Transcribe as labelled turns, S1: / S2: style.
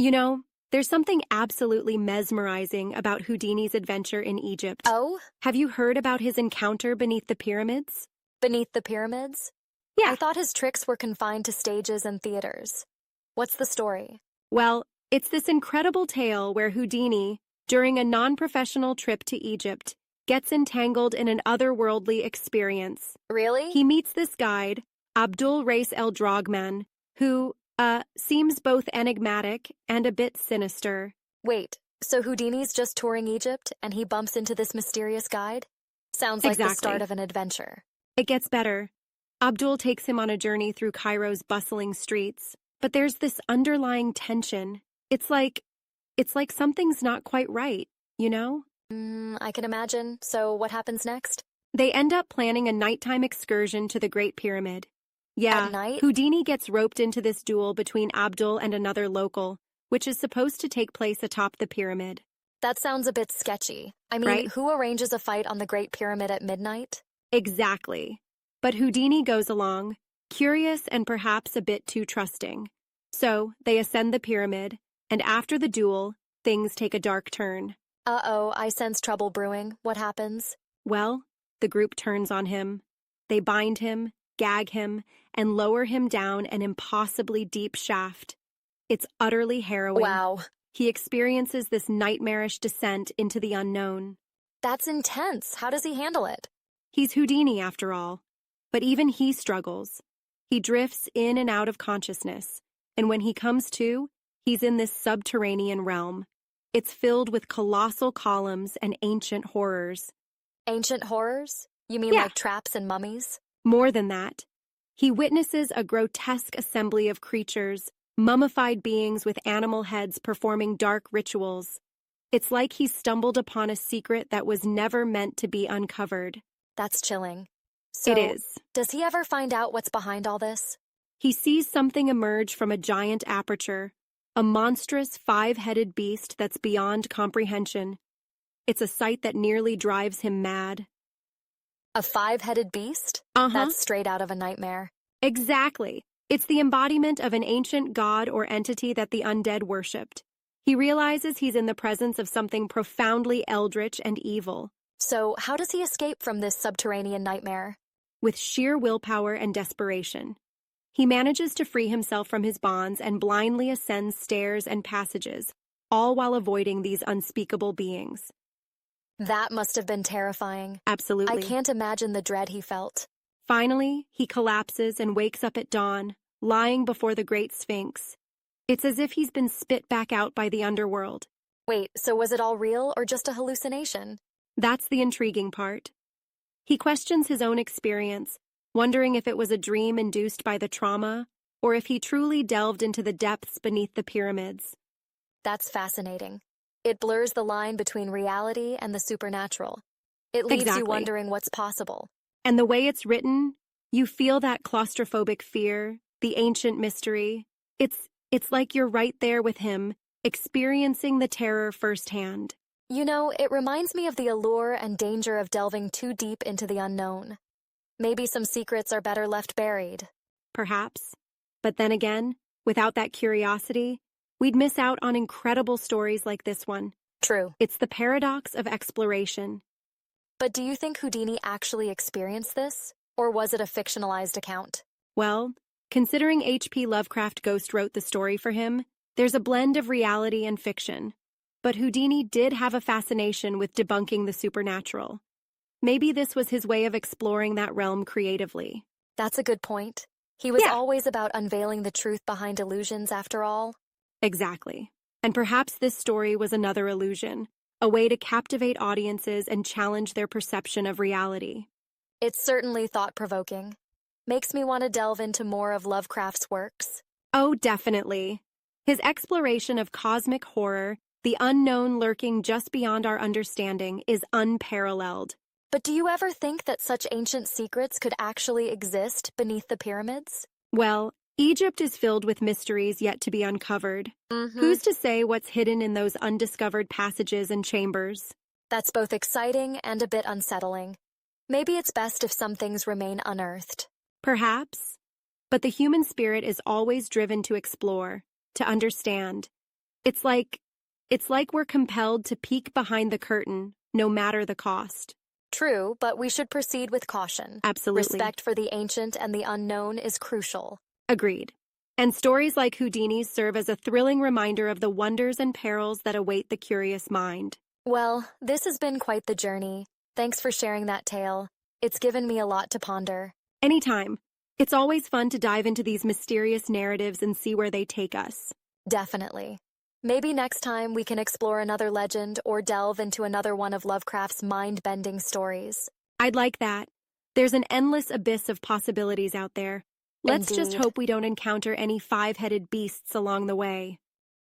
S1: You know, there's something absolutely mesmerizing about Houdini's adventure in Egypt.
S2: Oh,
S1: Have you heard about his encounter beneath the pyramids?
S2: beneath the pyramids? I
S1: Yeah,
S2: thought his tricks were confined to stages and theaters. What's the story?
S1: well, it's this incredible tale where Houdini, during a non-professional trip to Egypt, gets entangled in an otherworldly experience.
S2: Really?
S1: He meets this guide, Abdul Reis El Drogman, who, seems both enigmatic and a bit sinister.
S2: Wait, so Houdini's just touring Egypt and he bumps into this mysterious guide? Sounds like the
S1: Exactly.
S2: start of an adventure.
S1: It gets better. Abdul takes him on a journey through Cairo's bustling streets, but there's this underlying tension. It's like something's not quite right, you know?
S2: I can imagine. So what happens next?
S1: They end up planning a nighttime excursion to the Great Pyramid. Yeah,
S2: At night?
S1: Houdini gets roped into this duel between Abdul and another local, which is supposed to take place atop the pyramid.
S2: That sounds a bit sketchy. I mean,
S1: Right?
S2: who arranges a fight on the Great Pyramid at midnight?
S1: Exactly. But Houdini goes along, curious and perhaps a bit too trusting. So, they ascend the pyramid, and after the duel, things take a dark turn.
S2: Uh-oh, I sense trouble brewing. What happens?
S1: Well, the group turns on him. They bind him, gag him, and lower him down an impossibly deep shaft. It's utterly harrowing.
S2: Wow,
S1: He experiences this nightmarish descent into the unknown.
S2: that's intense. How does he handle it?
S1: He's Houdini, after all. But even he struggles. He drifts in and out of consciousness, and when he comes to, he's in this subterranean realm. It's filled with colossal columns and ancient horrors.
S2: Ancient horrors? You mean
S1: Yeah.
S2: like traps and mummies?
S1: More than that, he witnesses a grotesque assembly of creatures, mummified beings with animal heads performing dark rituals. It's like he stumbled upon a secret that was never meant to be uncovered.
S2: That's chilling. So,
S1: It is.
S2: does he ever find out what's behind all this?
S1: He sees something emerge from a giant aperture, a monstrous five-headed beast that's beyond comprehension. It's a sight that nearly drives him mad.
S2: A five-headed beast?
S1: Uh-huh.
S2: That's straight out of a nightmare.
S1: Exactly. It's the embodiment of an ancient god or entity that the undead worshipped. He realizes he's in the presence of something profoundly eldritch and evil.
S2: So, how does he escape from this subterranean nightmare?
S1: With sheer willpower and desperation, he manages to free himself from his bonds and blindly ascends stairs and passages, all while avoiding these unspeakable beings.
S2: That must have been terrifying.
S1: Absolutely.
S2: I can't imagine the dread he felt.
S1: Finally, he collapses and wakes up at dawn, lying before the Great Sphinx. It's as if he's been spit back out by the underworld.
S2: Wait, so was it all real or just a hallucination?
S1: That's the intriguing part. He questions his own experience, wondering if it was a dream induced by the trauma, or if he truly delved into the depths beneath the pyramids.
S2: That's fascinating. It blurs the line between reality and the supernatural. It leaves you
S1: Exactly.
S2: wondering what's possible.
S1: And the way it's written, you feel that claustrophobic fear, the ancient mystery. It's like you're right there with him, experiencing the terror firsthand.
S2: You know, it reminds me of the allure and danger of delving too deep into the unknown. Maybe some secrets are better left buried.
S1: Perhaps. But then again, without that curiosity, we'd miss out on incredible stories like this one.
S2: True.
S1: It's the paradox of exploration.
S2: But do you think Houdini actually experienced this? Or was it a fictionalized account?
S1: Well, considering H.P. Lovecraft ghost wrote the story for him, there's a blend of reality and fiction. But Houdini did have a fascination with debunking the supernatural. Maybe this was his way of exploring that realm creatively.
S2: That's a good point. He was
S1: Yeah.
S2: always about unveiling the truth behind illusions after all.
S1: Exactly. And perhaps this story was another illusion, a way to captivate audiences and challenge their perception of reality.
S2: It's certainly thought-provoking. Makes me want to delve into more of Lovecraft's works.
S1: Oh, definitely. His exploration of cosmic horror, the unknown lurking just beyond our understanding, is unparalleled.
S2: But do you ever think that such ancient secrets could actually exist beneath the pyramids?
S1: Well, Egypt is filled with mysteries yet to be uncovered. Who's to say what's hidden in those undiscovered passages and chambers?
S2: That's both exciting and a bit unsettling. Maybe it's best if some things remain unearthed.
S1: Perhaps. But the human spirit is always driven to explore, to understand. It's like we're compelled to peek behind the curtain, no matter the cost.
S2: True, but we should proceed with caution.
S1: Absolutely.
S2: Respect for the ancient and the unknown is crucial.
S1: Agreed. And stories like Houdini's serve as a thrilling reminder of the wonders and perils that await the curious mind.
S2: Well, this has been quite the journey. Thanks for sharing that tale. It's given me a lot to ponder.
S1: Anytime. It's always fun to dive into these mysterious narratives and see where they take us.
S2: Definitely. Maybe next time we can explore another legend or delve into another one of Lovecraft's mind-bending stories.
S1: I'd like that. There's an endless abyss of possibilities out there. Let's just
S2: Indeed.
S1: hope we don't encounter any five-headed beasts along the way.